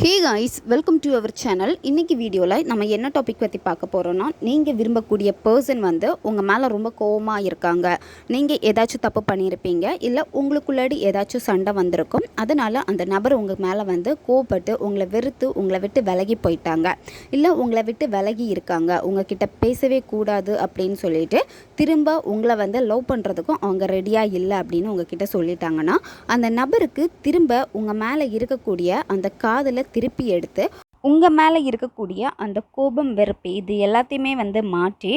Hey guys, welcome to our channel. இன்றைக்கி வீடியோவில் நம்ம என்ன டாபிக் பற்றி பார்க்க போகிறோன்னா, நீங்கள் விரும்பக்கூடிய பர்சன் வந்து உங்கள் மேலே ரொம்ப கோவமாக இருக்காங்க. நீங்கள் ஏதாச்சும் தப்பு பண்ணியிருப்பீங்க, இல்லை உங்களுக்குள்ளாடி ஏதாச்சும் சண்டை வந்திருக்கும். அதனால் அந்த நபர் உங்கள் மேலே வந்து கோவப்பட்டு உங்களை வெறுத்து உங்களை விட்டு விலகி போயிட்டாங்க, இல்லை உங்களை விட்டு விலகி இருக்காங்க, உங்ககிட்ட பேசவே கூடாது அப்படின்னு சொல்லிட்டு திரும்ப உங்களை வந்து லவ் பண்ணுறதுக்கும் அவங்க ரெடியாக இல்லை அப்படின்னு உங்ககிட்ட சொல்லிட்டாங்கன்னா, அந்த நபருக்கு திரும்ப உங்கள் மேலே இருக்கக்கூடிய அந்த காதலை திருப்பி எடுத்து உங்கள் மேலே இருக்கக்கூடிய அந்த கோபம், வெறுப்பு இது எல்லாத்தையுமே வந்து மாற்றி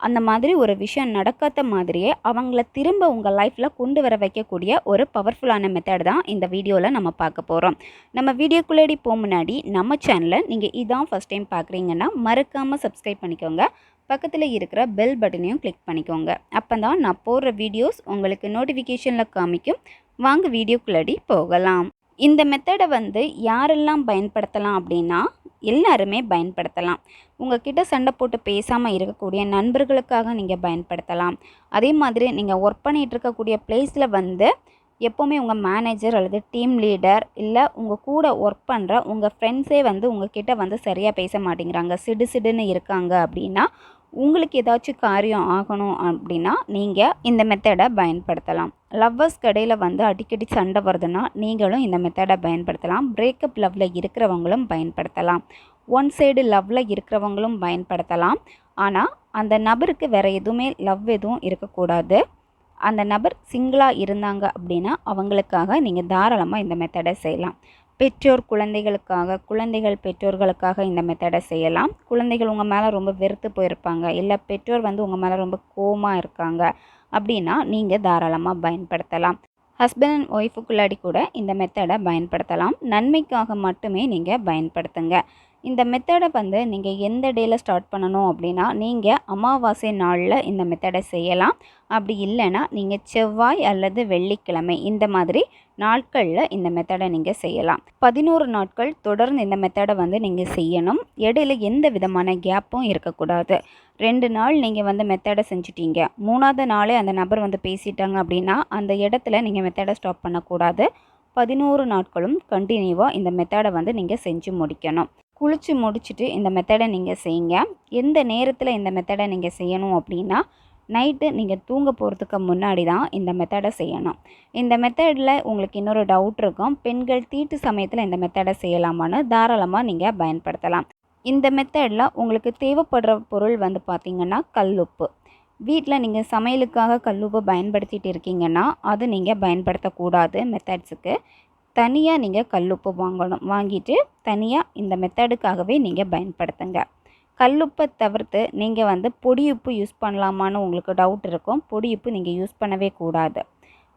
அந்த மாதிரி ஒரு விஷயம் நடக்காத மாதிரியே அவங்கள திரும்ப உங்கள் லைஃப்பில் கொண்டு வர வைக்கக்கூடிய ஒரு பவர்ஃபுல்லான மெத்தட் தான் இந்த வீடியோவில் நம்ம பார்க்க போகிறோம். நம்ம வீடியோக்குள்ளேடி போக முன்னாடி நம்ம சேனலை நீங்கள் இதான் ஃபஸ்ட் டைம் பார்க்குறீங்கன்னா மறக்காமல் சப்ஸ்கிரைப் பண்ணிக்கோங்க. பக்கத்தில் இருக்கிற பெல் பட்டனையும் கிளிக் பண்ணிக்கோங்க. அப்போ தான் நான் போடுற வீடியோஸ் உங்களுக்கு நோட்டிஃபிகேஷனில் காமிக்கும். வாங்க வீடியோக்குள்ளேடி போகலாம். இந்த மெத்தடை வந்து யாரெல்லாம் பயன்படுத்தலாம் அப்படின்னா, எல்லாருமே பயன்படுத்தலாம். உங்ககிட்ட சண்டை போட்டு பேசாமல் இருக்கக்கூடிய நண்பர்களுக்காக நீங்கள் பயன்படுத்தலாம். அதே மாதிரி நீங்கள் ஒர்க் பண்ணிகிட்டு இருக்கக்கூடிய பிளேஸில் வந்து எப்போவுமே உங்கள் மேனேஜர் அல்லது டீம் லீடர் இல்லை உங்கள் கூட ஒர்க் பண்ணுற உங்கள் ஃப்ரெண்ட்ஸே வந்து உங்ககிட்ட வந்து சரியாக பேச மாட்டேங்கிறாங்க, சிடுன்னு இருக்காங்க அப்படின்னா, உங்களுக்கு ஏதாச்சும் காரியம் ஆகணும் அப்படின்னா நீங்கள் இந்த மெத்தடை பயன்படுத்தலாம். லவ்வர்ஸ் கடையில் வந்து அடிக்கடி சண்டை வருதுன்னா நீங்களும் இந்த மெத்தடை பயன்படுத்தலாம். பிரேக்கப் லவ்வில் இருக்கிறவங்களும் பயன்படுத்தலாம். ஒன் சைடு லவ்வில் இருக்கிறவங்களும் பயன்படுத்தலாம். ஆனால் அந்த நபருக்கு வேறு எதுவுமே லவ் எதுவும் இருக்கக்கூடாது. அந்த நபர் சிங்கிளாக இருந்தாங்க அப்படின்னா அவங்களுக்காக நீங்கள் தாராளமாக இந்த மெத்தடை செய்யலாம். பெற்றோர் குழந்தைகளுக்காக, குழந்தைகள் பெற்றோர்களுக்காக இந்த மெத்தடை செய்யலாம். குழந்தைகள் உங்கள் மேலே ரொம்ப வெறுத்து போயிருப்பாங்க, இல்லை பெற்றோர் வந்து உங்கள் மேலே ரொம்ப கோவமாக இருக்காங்க அப்படின்னா நீங்கள் தாராளமாக பயன்படுத்தலாம். ஹஸ்பண்ட் அண்ட் ஒய்ஃபுக்குள்ளாடி கூட இந்த மெத்தடை பயன்படுத்தலாம். நன்மைக்காக மட்டுமே நீங்கள் பயன்படுத்துங்க. இந்த மெத்தடை வந்து நீங்கள் எந்த டேயில் ஸ்டார்ட் பண்ணணும் அப்படின்னா, நீங்கள் அமாவாசை நாளில் இந்த மெத்தடை செய்யலாம். அப்படி இல்லைன்னா நீங்கள் செவ்வாய் அல்லது வெள்ளிக்கிழமை இந்த மாதிரி நாட்களில் இந்த மெத்தடை நீங்கள் செய்யலாம். 11 நாட்கள் தொடர்ந்து இந்த மெத்தடை வந்து நீங்கள் செய்யணும். இடையில எந்த விதமான கேப்பும் இருக்கக்கூடாது. 2 நாள் நீங்கள் வந்து மெத்தடை செஞ்சிட்டீங்க, 3ஆவது நாளே அந்த நபர் வந்து பேசிட்டாங்க அப்படின்னா அந்த இடத்துல நீங்கள் மெத்தடை ஸ்டாப் பண்ணக்கூடாது. 11 நாட்களும் கண்டினியூவாக இந்த மெத்தடை வந்து நீங்கள் செஞ்சு முடிக்கணும். குளித்து முடிச்சுட்டு இந்த மெத்தடை நீங்கள் செய்யுங்க. எந்த நேரத்தில் இந்த மெத்தடை நீங்கள் செய்யணும் அப்படின்னா, நைட்டு நீங்கள் தூங்க போகிறதுக்கு முன்னாடி தான் இந்த மெத்தடை செய்யணும். இந்த மெத்தடில் உங்களுக்கு இன்னொரு டவுட் இருக்கும், பெண்கள் தீட்டு சமயத்தில் இந்த மெத்தடை செய்யலாமான்னு. தாராளமாக நீங்கள் பயன்படுத்தலாம். இந்த மெத்தடில் உங்களுக்கு தேவைப்படுற பொருள் வந்து பார்த்திங்கன்னா கல்லுப்பு. வீட்டில் நீங்கள் சமையலுக்காக கல்லுப்பு பயன்படுத்திகிட்டு இருக்கீங்கன்னா அது நீங்கள் பயன்படுத்தக்கூடாது. மெத்தட்ஸுக்கு தனியாக நீங்கள் கல்லுப்பு வாங்கணும். வாங்கிட்டு தனியாக இந்த மெத்தடுக்காகவே நீங்கள் பயன்படுத்துங்க. கல்லுப்பை தவிர்த்து நீங்கள் வந்து பொடியுப்பு யூஸ் பண்ணலாமான்னு உங்களுக்கு டவுட் இருக்கும். பொடியுப்பு நீங்கள் யூஸ் பண்ணவே கூடாது.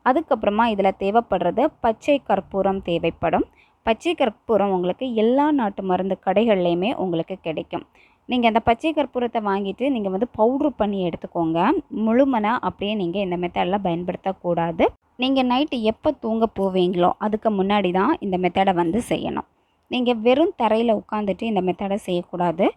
அதுக்கப்புறமா இதில் தேவைப்படுறது பச்சை கற்பூரம் தேவைப்படும். பச்சை கற்பூரம் உங்களுக்கு எல்லா நாட்டு மருந்து கடைகள்லையுமே உங்களுக்கு கிடைக்கும். நீங்கள் அந்த பச்சை கற்பூரத்தை வாங்கிட்டு நீங்கள் வந்து பவுட்ரு பண்ணி எடுத்துக்கோங்க. முழுமனாக அப்படியே நீங்கள் இந்த மெத்தடில் பயன்படுத்தக்கூடாது. நீங்கள் நைட்டு எப்போ தூங்க போவீங்களோ அதுக்கு முன்னாடி தான் இந்த மெத்தடை வந்து செய்யணும். நீங்கள் வெறும் தரையில் உட்காந்துட்டு இந்த மெத்தடை செய்யக்கூடாது.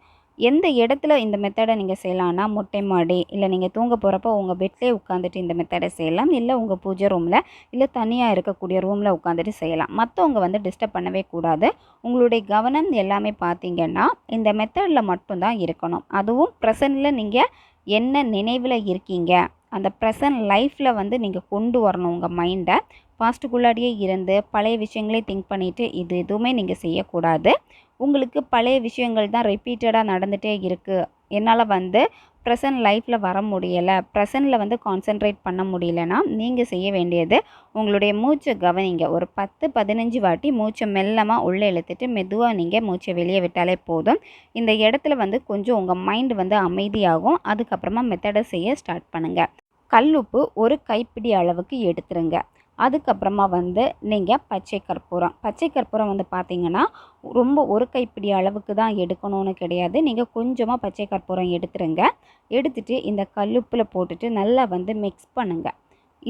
எந்த இடத்துல இந்த மெத்தடை நீங்கள் செய்யலாம்னா, மொட்டை மாடி இல்லை நீங்கள் தூங்க போகிறப்போ உங்கள் பெட்லேயே உட்காந்துட்டு இந்த மெத்தடை செய்யலாம். இல்லை உங்கள் பூஜை ரூமில் இல்லை தனியாக இருக்கக்கூடிய ரூமில் உட்காந்துட்டு செய்யலாம். மற்றவங்க வந்து டிஸ்டர்ப் பண்ணவே கூடாது. உங்களுடைய கவனம் எல்லாமே பார்த்திங்கன்னா இந்த மெத்தடில் மட்டும்தான் இருக்கணும். அதுவும் ப்ரெசண்டில் நீங்கள் என்ன நினைவில் இருக்கீங்க அந்த ப்ரெசன்ட் லைஃப்பில் வந்து நீங்கள் கொண்டு வரணும். உங்கள் மைண்டை பாஸ்ட்டுக்குள்ளாடியே இருந்து பழைய விஷயங்களே திங்க் பண்ணிவிட்டு இது எதுவுமே நீங்கள் செய்யக்கூடாது. உங்களுக்கு பழைய விஷயங்கள் தான் ரிப்பீட்டடாக நடந்துகிட்டே இருக்குது, என்னால் வந்து ப்ரெசன்ட் லைஃப்பில் வர முடியலை, ப்ரெசண்டில் வந்து கான்சென்ட்ரேட் பண்ண முடியலன்னா நீங்கள் செய்ய வேண்டியது உங்களுடைய மூச்சை கவனிங்க. ஒரு 10-15 வாட்டி மூச்சை மெல்லமாக உள்ளே இழுத்துட்டு மெதுவாக நீங்கள் மூச்சை வெளியே விட்டாலே போதும். இந்த இடத்துல வந்து கொஞ்சம் உங்கள் மைண்டு வந்து அமைதியாகும். அதுக்கப்புறமா மெத்தடை செய்ய ஸ்டார்ட் பண்ணுங்கள். கல்லுப்பு ஒரு கைப்பிடி அளவுக்கு எடுத்துருங்க. அதுக்கப்புறமா வந்து நீங்கள் பச்சை கற்பூரம் வந்து பார்த்திங்கன்னா ரொம்ப ஒரு கைப்பிடி அளவுக்கு தான் எடுக்கணும்னு கிடையாது. நீங்கள் கொஞ்சமாக பச்சை கற்பூரம் எடுத்துருங்க. எடுத்துகிட்டு இந்த கல்லுப்பில் போட்டுட்டு நல்லா வந்து மிக்ஸ் பண்ணுங்கள்.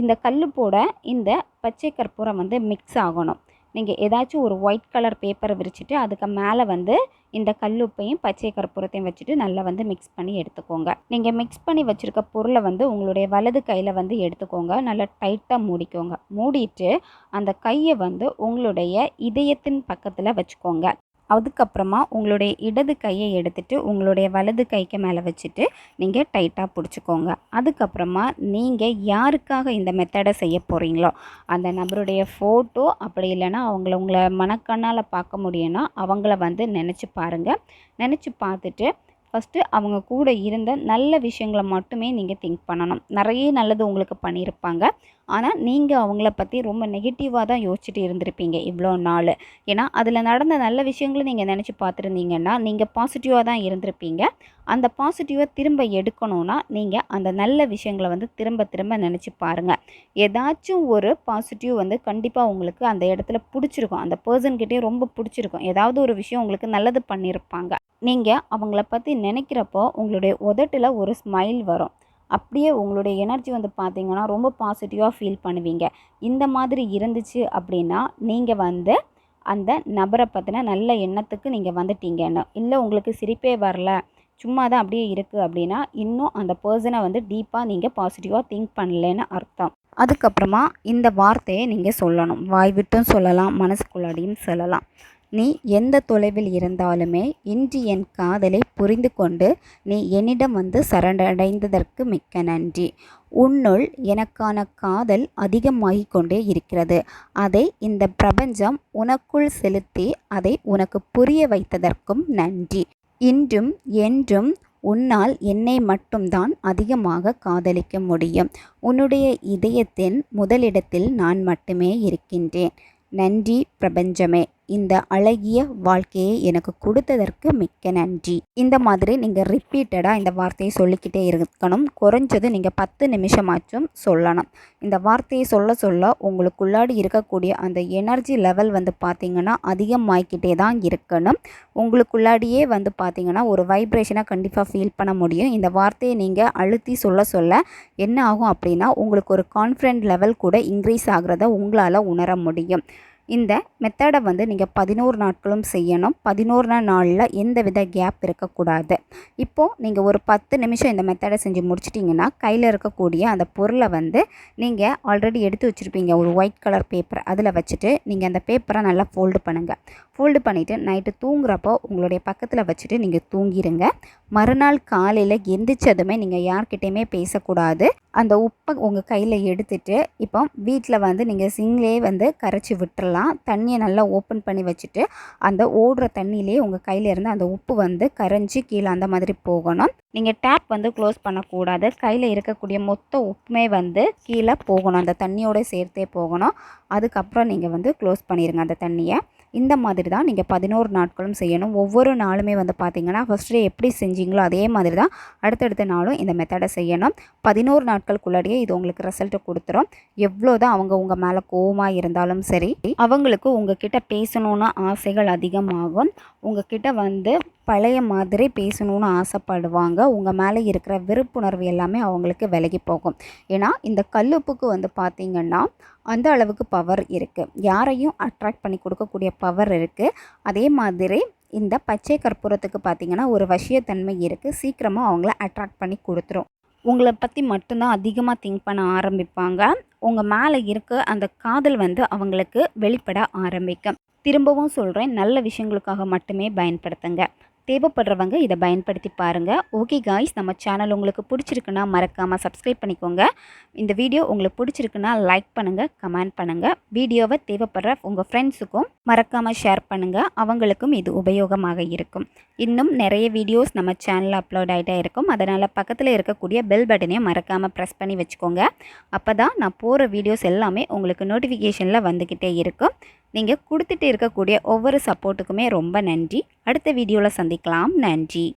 இந்த கல்லுப்போட இந்த பச்சை கற்பூரம் வந்து மிக்ஸ் ஆகணும். நீங்கள் ஏதாச்சும் ஒரு ஒயிட் கலர் பேப்பரை விரிச்சிட்டு அதுக்கு மேலே வந்து இந்த கல்லுப்பையும் பச்சை கற்பூரத்தையும் வச்சுட்டு நல்லா வந்து மிக்ஸ் பண்ணி எடுத்துக்கோங்க. நீங்கள் மிக்ஸ் பண்ணி வச்சுருக்க பொருளை வந்து உங்களுடைய வலது கையில் வந்து எடுத்துக்கோங்க. நல்லா டைட்டாக மூடிக்கோங்க. மூடிட்டு அந்த கையை வந்து உங்களுடைய இதயத்தின் பக்கத்தில் வச்சுக்கோங்க. அதுக்கப்புறமா உங்களுடைய இடது கையை எடுத்துகிட்டு உங்களுடைய வலது கைக்கு மேலே வச்சுட்டு நீங்கள் டைட்டாக பிடிச்சிக்கோங்க. அதுக்கப்புறமா நீங்கள் யாருக்காக இந்த மெத்தடை செய்ய போகிறீங்களோ அந்த நபருடைய ஃபோட்டோ, அப்படி இல்லைன்னா உங்களை மனக்கண்ணால் பார்க்க முடியும்னா அவங்கள வந்து நினச்சி பாருங்கள். நினச்சி பார்த்துட்டு ஃபஸ்ட்டு அவங்க கூட இருந்த நல்ல விஷயங்களை மட்டுமே நீங்கள் திங்க் பண்ணணும். நிறைய நல்லது உங்களுக்கு பண்ணியிருப்பாங்க, ஆனால் நீங்கள் அவங்கள பற்றி ரொம்ப நெகட்டிவாக தான் யோசிச்சுட்டு இருந்திருப்பீங்க இவ்வளோ நாள். ஏன்னா அதில் நடந்த நல்ல விஷயங்களும் நீங்கள் நினச்சி பார்த்துருந்தீங்கன்னா நீங்கள் பாசிட்டிவாக தான் இருந்திருப்பீங்க. அந்த பாசிட்டிவாக திரும்ப எடுக்கணும்னா நீங்கள் அந்த நல்ல விஷயங்களை வந்து திரும்ப திரும்ப நினச்சி பாருங்கள். ஏதாச்சும் ஒரு பாசிட்டிவ் வந்து கண்டிப்பாக உங்களுக்கு அந்த இடத்துல பிடிச்சிருக்கும். அந்த பர்சன்கிட்டே ரொம்ப பிடிச்சிருக்கும். ஏதாவது ஒரு விஷயம் உங்களுக்கு நல்லது பண்ணியிருப்பாங்க. நீங்கள் அவங்கள பற்றி நினைக்கிறப்போ உங்களுடைய உதட்டில் ஒரு ஸ்மைல் வரும். அப்படியே உங்களுடைய எனர்ஜி வந்து பார்த்திங்கன்னா ரொம்ப பாசிட்டிவாக ஃபீல் பண்ணுவீங்க. இந்த மாதிரி இருந்துச்சு அப்படின்னா நீங்கள் வந்து அந்த நபரை பற்றின நல்ல எண்ணத்துக்கு நீங்கள் வந்துட்டீங்கன்னு. இல்லை உங்களுக்கு சிரிப்பே வரல, சும்மா தான் அப்படியே இருக்குது அப்படின்னா இன்னும் அந்த பர்சனை வந்து டீப்பாக நீங்கள் பாசிட்டிவாக திங்க் பண்ணலன்னு அர்த்தம். அதுக்கப்புறமா இந்த வார்த்தையை நீங்கள் சொல்லணும். வாய் விட்டும் சொல்லலாம், மனசுக்குள்ளாடியும் சொல்லலாம். நீ எந்த தொலைவில் இருந்தாலுமே இன்று என் காதலை புரிந்து கொண்டு நீ என்னிடம் வந்து சரணடைந்ததற்கு மிக்க நன்றி. உன்னுள் எனக்கான காதல் அதிகமாகிக் கொண்டே இருக்கிறது. அதை இந்த பிரபஞ்சம் உனக்குள் செலுத்தி அதை உனக்கு புரிய வைத்ததற்கும் நன்றி. இன்றும் என்றும் உன்னால் என்னை மட்டும்தான் அதிகமாக காதலிக்க முடியும். உன்னுடைய இதயத்தின் முதலிடத்தில் நான் மட்டுமே இருக்கின்றேன். நன்றி பிரபஞ்சமே, இந்த அழகிய வாழ்க்கையை எனக்கு கொடுத்ததற்கு மிக்க நன்றி. இந்த மாதிரி நீங்கள் ரிப்பீட்டடாக இந்த வார்த்தையை சொல்லிக்கிட்டே இருக்கணும். குறைஞ்சது நீங்கள் 10 நிமிஷமாச்சும் சொல்லணும். இந்த வார்த்தையை சொல்ல சொல்ல உங்களுக்குள்ளாடி இருக்கக்கூடிய அந்த எனர்ஜி லெவல் வந்து பார்த்திங்கன்னா அதிகமாகிக்கிட்டே தான் இருக்கணும். உங்களுக்குள்ளாடியே வந்து பார்த்திங்கன்னா ஒரு வைப்ரேஷனாக கண்டிப்பாக ஃபீல் பண்ண முடியும். இந்த வார்த்தையை நீங்கள் அழுத்தி சொல்ல சொல்ல என்ன ஆகும் அப்படின்னா உங்களுக்கு ஒரு கான்ஃபிடென்ட் லெவல் கூட இன்க்ரீஸ் ஆகிறத உங்களால் உணர முடியும். இந்த மெத்தடை வந்து நீங்கள் 11 நாட்களும் செய்யணும். 11 நாளில் எந்த வித கேப் இருக்கக்கூடாது. இப்போது நீங்கள் ஒரு 10 நிமிஷம் இந்த மெத்தடை செஞ்சு முடிச்சிட்டிங்கன்னா கையில் இருக்கக்கூடிய அந்த பொருளை வந்து நீங்கள் ஆல்ரெடி எடுத்து வச்சுருப்பீங்க ஒரு ஒயிட் கலர் பேப்பர், அதில் வச்சுட்டு நீங்கள் அந்த பேப்பரை நல்லா ஃபோல்டு பண்ணுங்கள். ஃபோல்டு பண்ணிவிட்டு நைட்டு தூங்குறப்போ உங்களுடைய பக்கத்தில் வச்சுட்டு நீங்கள் தூங்கிடுங்க. மறுநாள் காலையில் எந்திரிச்சதுமே நீங்கள் யார்கிட்டையுமே பேசக்கூடாது. அந்த உப்பை உங்கள் கையில் எடுத்துகிட்டு இப்போ வீட்டில் வந்து நீங்கள் சிங்லேயே வந்து கரைச்சி விட்டுறலாம். தண்ணியை நல்லா ஓப்பன் பண்ணி வச்சுட்டு அந்த ஓடுற தண்ணியிலே உங்கள் கையில் இருந்து அந்த உப்பு வந்து கரைஞ்சி கீழே அந்த மாதிரி போகணும். நீங்கள் டேப் வந்து க்ளோஸ் பண்ணக்கூடாது. கையில் இருக்கக்கூடிய மொத்த உப்புமே வந்து கீழே போகணும், அந்த தண்ணியோடு சேர்த்தே போகணும். அதுக்கப்புறம் நீங்கள் வந்து க்ளோஸ் பண்ணிடுங்க அந்த தண்ணியை. இந்த மாதிரி தான் நீங்கள் 11 நாட்களும் செய்யணும். ஒவ்வொரு நாளுமே வந்து பார்த்திங்கன்னா ஃபஸ்ட் டே எப்படி செஞ்சீங்களோ அதே மாதிரி தான் அடுத்தடுத்த நாளும் இந்த மெத்தடை செய்யணும். 11 நாட்களுக்குள்ளாடியே இது உங்களுக்கு ரிசல்ட்டை கொடுத்துரும். எவ்வளோ தான் அவங்க உங்கள் மேலே கோவமாக இருந்தாலும் சரி, அவங்களுக்கு உங்ககிட்ட பேசணுன்னு ஆசைகள் அதிகமாகும். உங்ககிட்ட வந்து பழைய மாதிரி பேசணுன்னு ஆசைப்படுவாங்க. உங்கள் மேலே இருக்கிற விருப்புணர்வு எல்லாமே அவங்களுக்கு விலகி போகும். ஏன்னா இந்த கல்லுப்புக்கு வந்து பார்த்திங்கன்னா அந்த அளவுக்கு பவர் இருக்குது. யாரையும் அட்ராக்ட் பண்ணி கொடுக்கக்கூடிய பவர் இருக்குது. அதே மாதிரி இந்த பச்சை கற்பூரத்துக்கு பார்த்திங்கன்னா ஒரு வசியத்தன்மை இருக்குது. சீக்கிரமாக அவங்கள அட்ராக்ட் பண்ணி கொடுத்துரும். உங்களை பற்றி மட்டும்தான் அதிகமாக திங்க் பண்ண ஆரம்பிப்பாங்க. உங்கள் மேலே இருக்க அந்த காதல் வந்து அவங்களுக்கு வெளிப்பட ஆரம்பிக்கும். திரும்பவும் சொல்கிறேன், நல்ல விஷயங்களுக்காக மட்டுமே பயன்படுத்துங்க. தேவைப்படுறவங்க இதை பயன்படுத்தி பாருங்கள். ஓகே காய்ஸ், நம்ம சேனல் உங்களுக்கு பிடிச்சிருக்குன்னா மறக்காமல் சப்ஸ்கிரைப் பண்ணிக்கோங்க. இந்த வீடியோ உங்களுக்கு பிடிச்சிருக்குன்னா லைக் பண்ணுங்கள், கமெண்ட் பண்ணுங்கள். வீடியோவை தேவைப்படுற உங்கள் ஃப்ரெண்ட்ஸுக்கும் மறக்காமல் ஷேர் பண்ணுங்கள். அவங்களுக்கும் இது உபயோகமாக இருக்கும். இன்னும் நிறைய வீடியோஸ் நம்ம சேனலில் அப்லோட் ஆகிட்டே இருக்கும். அதனால் பக்கத்தில் இருக்கக்கூடிய பெல் பட்டனையும் மறக்காமல் ப்ரெஸ் பண்ணி வச்சுக்கோங்க. அப்போ தான் நான் போகிற வீடியோஸ் எல்லாமே உங்களுக்கு நோட்டிஃபிகேஷனில் வந்துக்கிட்டே இருக்கும். நீங்கள் கொடுத்துட்டு இருக்கக்கூடிய ஒவ்வொரு சப்போர்ட்டுக்குமே ரொம்ப நன்றி. அடுத்த வீடியோவில் சந்திக்கலாம். நன்றி.